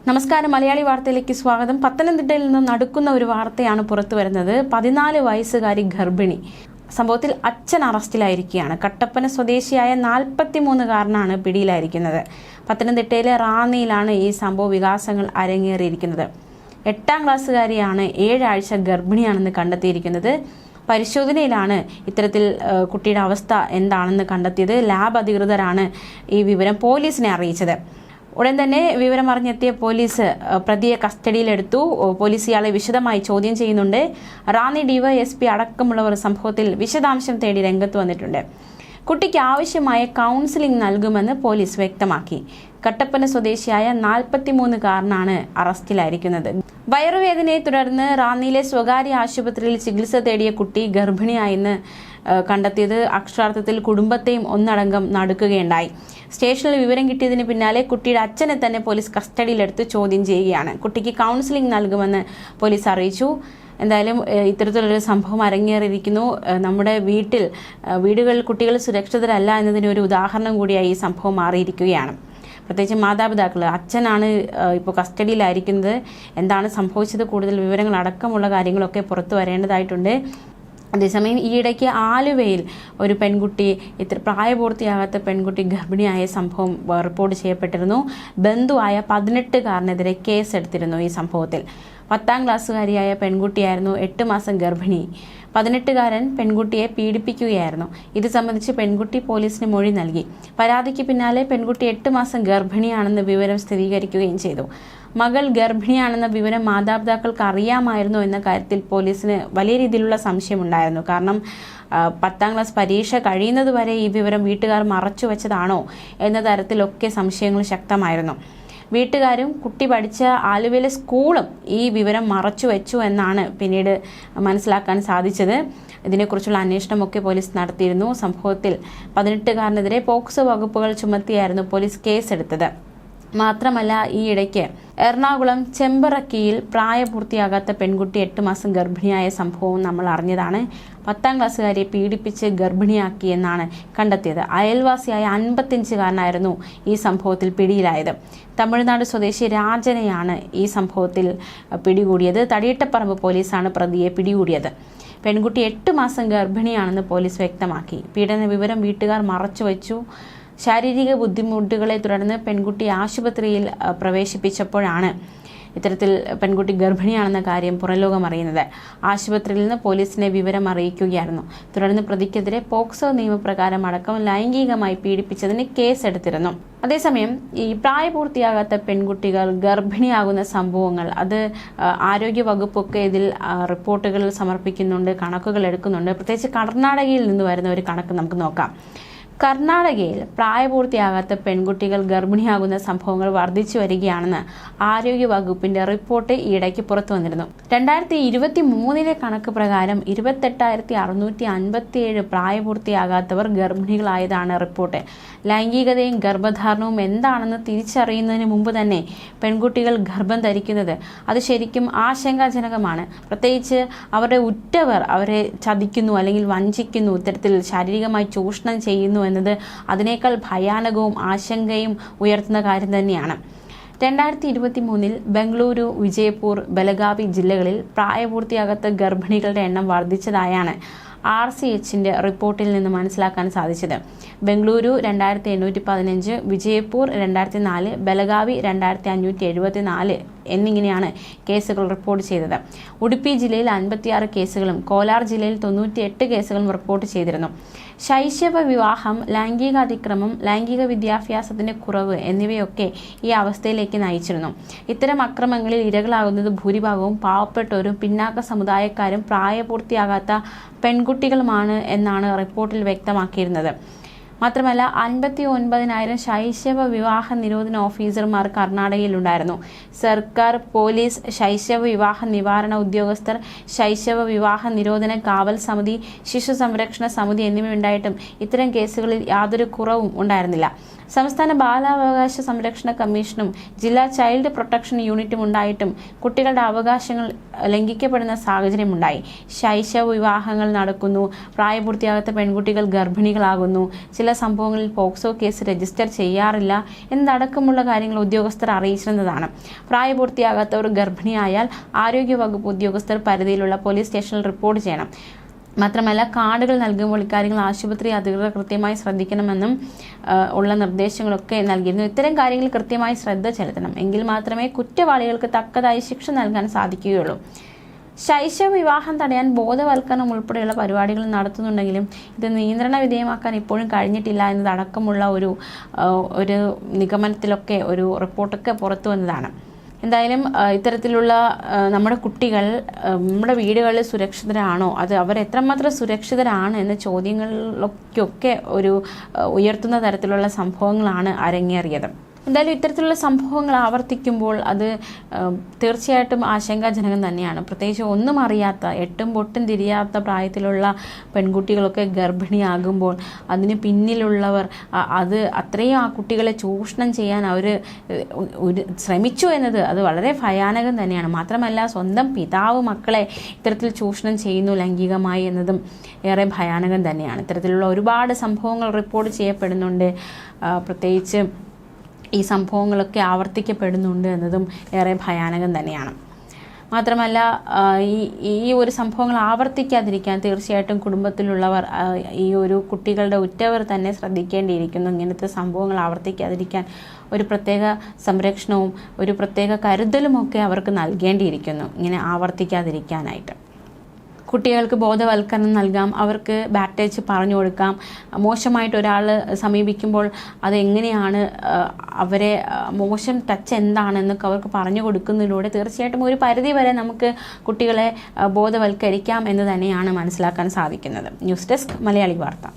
നമസ്കാരം, മലയാളി വാർത്തയിലേക്ക് സ്വാഗതം. പത്തനംതിട്ടയിൽ നിന്ന് നടുക്കുന്ന ഒരു വാർത്തയാണ് പുറത്തു വരുന്നത്. 14 വയസ്സുകാരി ഗർഭിണി. സംഭവത്തിൽ അച്ഛൻ അറസ്റ്റിലായിരിക്കുകയാണ്. കട്ടപ്പന സ്വദേശിയായ 43-കാരനാണ് പിടിയിലായിരിക്കുന്നത്. പത്തനംതിട്ടയിലെ റാന്നിയിലാണ് ഈ സംഭവ വികാസങ്ങൾ അരങ്ങേറിയിരിക്കുന്നത്. 8ാം ക്ലാസ്സുകാരിയാണ് 7 ആഴ്ച ഗർഭിണിയാണെന്ന് കണ്ടെത്തിയിരിക്കുന്നത്. പരിശോധനയിലാണ് ഇത്തരത്തിൽ കുട്ടിയുടെ അവസ്ഥ എന്താണെന്ന് കണ്ടെത്തിയത്. ലാബ് അധികൃതരാണ് ഈ വിവരം പോലീസിനെ അറിയിച്ചത്. ഉടൻ തന്നെ വിവരം അറിഞ്ഞെത്തിയ പോലീസ് പ്രതിയെ കസ്റ്റഡിയിലെടുത്തു. പോലീസ് ഇയാളെ വിശദമായി ചോദ്യം ചെയ്യുന്നുണ്ട്. റാന്നി ഡിവൈഎസ്പി അടക്കമുള്ളവർ സംഭവത്തിൽ വിശദാംശം തേടി രംഗത്ത് വന്നിട്ടുണ്ട്. കുട്ടിക്ക് ആവശ്യമായ കൗൺസിലിംഗ് നൽകുമെന്ന് പോലീസ് വ്യക്തമാക്കി. കട്ടപ്പന സ്വദേശിയായ 43-കാരനാണ് അറസ്റ്റിലായിരിക്കുന്നത്. വയറുവേദനയെ തുടർന്ന് റാന്നിയിലെ സ്വകാര്യ ആശുപത്രിയിൽ ചികിത്സ തേടിയ കുട്ടി ഗർഭിണിയായെന്ന് കണ്ടെത്തിയത് അക്ഷരാർത്ഥത്തിൽ കുടുംബത്തെയും ഒന്നടങ്കം നടുക്കുകയുണ്ടായി. സ്റ്റേഷനിൽ വിവരം കിട്ടിയതിന് പിന്നാലെ കുട്ടിയുടെ അച്ഛനെ തന്നെ പോലീസ് കസ്റ്റഡിയിലെടുത്ത് ചോദ്യം ചെയ്യുകയാണ്. കുട്ടിക്ക് കൗൺസിലിംഗ് നൽകുമെന്ന് പോലീസ് അറിയിച്ചു. എന്തായാലും ഇത്തരത്തിലൊരു സംഭവം അരങ്ങേറിയിരിക്കുന്നു. നമ്മുടെ വീടുകളിൽ കുട്ടികൾ സുരക്ഷിതരല്ല എന്നതിന് ഒരു ഉദാഹരണം കൂടിയായി ഈ സംഭവം മാറിയിരിക്കുകയാണ്. പ്രത്യേകിച്ച് മാതാപിതാക്കൾ, അച്ഛനാണ് ഇപ്പോൾ കസ്റ്റഡിയിലായിരിക്കുന്നത്. എന്താണ് സംഭവിച്ചത്, കൂടുതൽ വിവരങ്ങൾ അടക്കമുള്ള കാര്യങ്ങളൊക്കെ പുറത്തു വരേണ്ടതായിട്ടുണ്ട്. അതേസമയം ഈയിടയ്ക്ക് ആലുവയിൽ ഒരു പെൺകുട്ടി, പ്രായപൂർത്തിയാകാത്ത പെൺകുട്ടി ഗർഭിണിയായ സംഭവം റിപ്പോർട്ട് ചെയ്യപ്പെട്ടിരുന്നു. ബന്ധുവായ 18-കാരനെതിരെ കേസെടുത്തിരുന്നു. ഈ സംഭവത്തിൽ 10ാം ക്ലാസ്സുകാരിയായ പെൺകുട്ടിയായിരുന്നു 8 മാസം ഗർഭിണി. 18-കാരൻ പെൺകുട്ടിയെ പീഡിപ്പിക്കുകയായിരുന്നു. ഇത് സംബന്ധിച്ച് പെൺകുട്ടി പോലീസിന് മൊഴി നൽകി. പരാതിക്ക് പിന്നാലെ പെൺകുട്ടി 8 മാസം ഗർഭിണിയാണെന്ന് വിവരം സ്ഥിരീകരിക്കുകയും ചെയ്തു. മകൾ ഗർഭിണിയാണെന്ന വിവരം മാതാപിതാക്കൾക്ക് അറിയാമായിരുന്നു എന്ന കാര്യത്തിൽ പോലീസിന് വലിയ രീതിയിലുള്ള സംശയമുണ്ടായിരുന്നു. കാരണം 10ാം ക്ലാസ് പരീക്ഷ കഴിയുന്നതുവരെ ഈ വിവരം വീട്ടുകാർ മറച്ചു വെച്ചതാണോ എന്ന തരത്തിലൊക്കെ സംശയങ്ങൾ ശക്തമായിരുന്നു. വീട്ടുകാരും കുട്ടി പഠിച്ച ആലുവയിലെ സ്കൂളും ഈ വിവരം മറച്ചു വെച്ചു എന്നാണ് പിന്നീട് മനസ്സിലാക്കാൻ സാധിച്ചത്. ഇതിനെക്കുറിച്ചുള്ള അന്വേഷണമൊക്കെ പോലീസ് നടത്തിയിരുന്നു. സംഭവത്തിൽ 18-കാരനെതിരെ പോക്സോ വകുപ്പുകൾ ചുമത്തിയായിരുന്നു പോലീസ് കേസെടുത്തത്. മാത്രമല്ല, ഈ ഇടയ്ക്ക് എറണാകുളം ചെമ്പറക്കിയിൽ പ്രായപൂർത്തിയാകാത്ത പെൺകുട്ടി 8 മാസം ഗർഭിണിയായ സംഭവവും നമ്മൾ അറിഞ്ഞതാണ്. 10ാം ക്ലാസ്സുകാരിയെ പീഡിപ്പിച്ച് ഗർഭിണിയാക്കിയെന്നാണ് കണ്ടെത്തിയത്. അയൽവാസിയായ 55-കാരനായിരുന്നു ഈ സംഭവത്തിൽ പിടിയിലായത്. തമിഴ്നാട് സ്വദേശി രാജനെയാണ് ഈ സംഭവത്തിൽ പിടികൂടിയത്. തടിയട്ടപ്പറമ്പ് പോലീസാണ് പ്രതിയെ പിടികൂടിയത്. പെൺകുട്ടി 8 മാസം ഗർഭിണിയാണെന്ന് പോലീസ് വ്യക്തമാക്കി. പീഡന വിവരം വീട്ടുകാർ മറച്ചുവെച്ചു. ശാരീരിക ബുദ്ധിമുട്ടുകളെ തുടർന്ന് പെൺകുട്ടി ആശുപത്രിയിൽ പ്രവേശിപ്പിച്ചപ്പോഴാണ് ഇത്തരത്തിൽ പെൺകുട്ടി ഗർഭിണിയാണെന്ന കാര്യം പുറംലോകം അറിയുന്നത്. ആശുപത്രിയിൽ നിന്ന് പോലീസിനെ വിവരം അറിയിക്കുകയായിരുന്നു. തുടർന്ന് പ്രതിക്കെതിരെ പോക്സോ നിയമപ്രകാരം അടക്കം ലൈംഗികമായി പീഡിപ്പിച്ചതിന് കേസെടുത്തിരുന്നു. അതേസമയം ഈ പ്രായപൂർത്തിയാകാത്ത പെൺകുട്ടികൾ ഗർഭിണിയാകുന്ന സംഭവങ്ങൾ, അത് ആരോഗ്യ വകുപ്പൊക്കെ ഇതിൽ റിപ്പോർട്ടുകൾ സമർപ്പിക്കുന്നുണ്ട്, കണക്കുകൾ എടുക്കുന്നുണ്ട്. പ്രത്യേകിച്ച് കർണാടകയിൽ നിന്ന് വരുന്ന ഒരു കണക്ക് നമുക്ക് നോക്കാം. കർണാടകയിൽ പ്രായപൂർത്തിയാകാത്ത പെൺകുട്ടികൾ ഗർഭിണിയാകുന്ന സംഭവങ്ങൾ വർദ്ധിച്ചു വരികയാണെന്ന് ആരോഗ്യ വകുപ്പിന്റെ റിപ്പോർട്ട് ഈയിടയ്ക്ക് പുറത്തു വന്നിരുന്നു. 2023 കണക്ക് പ്രകാരം 28,657 പ്രായപൂർത്തിയാകാത്തവർ ഗർഭിണികളായതാണ് റിപ്പോർട്ട്. ലൈംഗികതയും ഗർഭധാരണവും എന്താണെന്ന് തിരിച്ചറിയുന്നതിന് മുമ്പ് തന്നെ പെൺകുട്ടികൾ ഗർഭം ധരിക്കുന്നത് അത് ശരിക്കും ആശങ്കാജനകമാണ്. പ്രത്യേകിച്ച് അവരുടെ ഉറ്റവർ അവരെ ചതിക്കുന്നു അല്ലെങ്കിൽ വഞ്ചിക്കുന്നു, ഇത്തരത്തിൽ ശാരീരികമായി ചൂഷണം ചെയ്യുന്നു എന്നത് അതിനേക്കാൾ ഭയാനകവും ആശങ്കയും ഉയർത്തുന്ന കാര്യം തന്നെയാണ്. 2023 ബംഗളൂരു, വിജയപൂർ, ബലഗാവി ജില്ലകളിൽ പ്രായപൂർത്തിയാകാത്ത ഗർഭിണികളുടെ എണ്ണം വർദ്ധിച്ചതായാണ് RCHന്റെ റിപ്പോർട്ടിൽ നിന്ന് മനസ്സിലാക്കാൻ സാധിച്ചത്. ബംഗളൂരു 2815, വിജയപൂർ 2004, ബലഗാവി 2574 എന്നിങ്ങനെയാണ് കേസുകൾ റിപ്പോർട്ട് ചെയ്തത്. ഉടുപ്പി ജില്ലയിൽ 56 കേസുകളും കോലാർ ജില്ലയിൽ 98 കേസുകളും റിപ്പോർട്ട് ചെയ്തിരുന്നു. ശൈശവ വിവാഹം, ലൈംഗിക അതിക്രമം, ലൈംഗിക വിദ്യാഭ്യാസത്തിന്റെ കുറവ് എന്നിവയൊക്കെ ഈ അവസ്ഥയിലേക്ക് നയിച്ചിരുന്നു. ഇത്തരം അക്രമങ്ങളിൽ ഇരകളാകുന്നത് ഭൂരിഭാഗവും പാവപ്പെട്ടവരും പിന്നാക്ക സമുദായക്കാരും പ്രായപൂർത്തിയാകാത്ത പെൺകുട്ടികളുമാണ് എന്നാണ് റിപ്പോർട്ടിൽ വ്യക്തമാക്കിയിരുന്നത്. മാത്രമല്ല 59,000 ശൈശവ വിവാഹ നിരോധന ഓഫീസർമാർ കർണാടകയിലുണ്ടായിരുന്നു. സർക്കാർ, പോലീസ്, ശൈശവ വിവാഹ നിവാരണ ഉദ്യോഗസ്ഥർ, ശൈശവ വിവാഹ നിരോധന കാവൽ സമിതി, ശിശു സംരക്ഷണ സമിതി എന്നിവയുണ്ടായിട്ടും ഇത്തരം കേസുകളിൽ യാതൊരു കുറവും ഉണ്ടായിരുന്നില്ല. സംസ്ഥാന ബാലാവകാശ സംരക്ഷണ കമ്മീഷനും ജില്ലാ ചൈൽഡ് പ്രൊട്ടക്ഷൻ യൂണിറ്റും ഉണ്ടായിട്ടും കുട്ടികളുടെ അവകാശങ്ങൾ ലംഘിക്കപ്പെടുന്ന സാഹചര്യമുണ്ടായി. ശൈശവ വിവാഹങ്ങൾ നടക്കുന്നു, പ്രായപൂർത്തിയാകാത്ത പെൺകുട്ടികൾ ഗർഭിണികളാകുന്നു, ചില സംഭവങ്ങളിൽ പോക്സോ കേസ് രജിസ്റ്റർ ചെയ്യാറില്ല എന്നതടക്കമുള്ള കാര്യങ്ങൾ ഉദ്യോഗസ്ഥർ അറിയിച്ചിരുന്നതാണ്. പ്രായപൂർത്തിയാകാത്തവർ ഗർഭിണിയായാൽ ആരോഗ്യവകുപ്പ് ഉദ്യോഗസ്ഥർ പരിധിയിലുള്ള പോലീസ് സ്റ്റേഷനിൽ റിപ്പോർട്ട് ചെയ്യണം. മാത്രമല്ല, കാർഡുകൾ നൽകുമ്പോൾ ഇക്കാര്യങ്ങൾ ആശുപത്രി അധികൃതർ കൃത്യമായി ശ്രദ്ധിക്കണമെന്നും ഉള്ള നിർദ്ദേശങ്ങളൊക്കെ നൽകിയിരുന്നു. ഇത്തരം കാര്യങ്ങൾ കൃത്യമായി ശ്രദ്ധ ചെലുത്തണം. എങ്കിൽ മാത്രമേ കുറ്റവാളികൾക്ക് തക്കതായി ശിക്ഷ നൽകാൻ സാധിക്കുകയുള്ളൂ. ശൈശവ വിവാഹം തടയാൻ ബോധവൽക്കരണം ഉൾപ്പെടെയുള്ള പരിപാടികൾ നടത്തുന്നുണ്ടെങ്കിലും ഇത് നിയന്ത്രണ വിധേയമാക്കാൻ ഇപ്പോഴും കഴിഞ്ഞിട്ടില്ല എന്നതടക്കമുള്ള ഒരു നിഗമനത്തിലൊക്കെ ഒരു റിപ്പോർട്ടൊക്കെ പുറത്തു വന്നതാണ്. എന്തായാലും ഇത്തരത്തിലുള്ള നമ്മുടെ കുട്ടികൾ നമ്മുടെ വീടുകളിൽ സുരക്ഷിതരാണോ, അത് അവരെത്രമാത്രം സുരക്ഷിതരാണ് എന്ന ചോദ്യങ്ങളിലൊക്കെ ഉയർത്തുന്ന തരത്തിലുള്ള സംഭവങ്ങളാണ് അരങ്ങേറിയത്. എന്തായാലും ഇത്തരത്തിലുള്ള സംഭവങ്ങൾ ആവർത്തിക്കുമ്പോൾ അത് തീർച്ചയായിട്ടും ആശങ്കാജനകം തന്നെയാണ്. പ്രത്യേകിച്ച് ഒന്നും അറിയാത്ത, എട്ടും പൊട്ടും തിരിയാത്ത പ്രായത്തിലുള്ള പെൺകുട്ടികളൊക്കെ ഗർഭിണിയാകുമ്പോൾ അതിന് പിന്നിലുള്ളവർ അത്രയും ആ കുട്ടികളെ ചൂഷണം ചെയ്യാൻ അവർ ശ്രമിച്ചു എന്നത് അത് വളരെ ഭയാനകം തന്നെയാണ്. മാത്രമല്ല, സ്വന്തം പിതാവ് മക്കളെ ഇത്തരത്തിൽ ചൂഷണം ചെയ്യുന്നു ലൈംഗികമായി എന്നതും ഏറെ ഭയാനകം തന്നെയാണ്. ഇത്തരത്തിലുള്ള ഒരുപാട് സംഭവങ്ങൾ റിപ്പോർട്ട് ചെയ്യപ്പെടുന്നുണ്ട്. പ്രത്യേകിച്ച് ഈ സംഭവങ്ങളൊക്കെ ആവർത്തിക്കപ്പെടുന്നുണ്ട് എന്നതും ഏറെ ഭയാനകം തന്നെയാണ്. മാത്രമല്ല, ഈ ഒരു സംഭവങ്ങൾ ആവർത്തിക്കാതിരിക്കാൻ തീർച്ചയായിട്ടും കുടുംബത്തിലുള്ളവർ, ഈ ഒരു കുട്ടികളുടെ ഉറ്റവർ തന്നെ ശ്രദ്ധിക്കേണ്ടിയിരിക്കുന്നു. ഇങ്ങനത്തെ സംഭവങ്ങൾ ആവർത്തിക്കാതിരിക്കാൻ ഒരു പ്രത്യേക സംരക്ഷണവും ഒരു പ്രത്യേക കരുതലുമൊക്കെ അവർക്ക് നൽകേണ്ടിയിരിക്കുന്നു, ഇങ്ങനെ ആവർത്തിക്കാതിരിക്കാനായിട്ട്. കുട്ടികൾക്ക് ബോധവൽക്കരണം നൽകാം, അവർക്ക് ബാഡ് ടച്ച് പറഞ്ഞു കൊടുക്കാം. മോശമായിട്ട് ഒരാൾ സമീപിക്കുമ്പോൾ അതെങ്ങനെയാണ്, അവരെ മോശം ടച്ച് എന്താണെന്നൊക്കെ അവർക്ക് പറഞ്ഞു കൊടുക്കുന്നതിലൂടെ തീർച്ചയായിട്ടും ഒരു പരിധി വരെ നമുക്ക് കുട്ടികളെ ബോധവൽക്കരിക്കാം എന്ന് തന്നെയാണ് മനസ്സിലാക്കാൻ സാധിക്കുന്നത്. ന്യൂസ് ഡെസ്ക് മലയാളി വാർത്ത.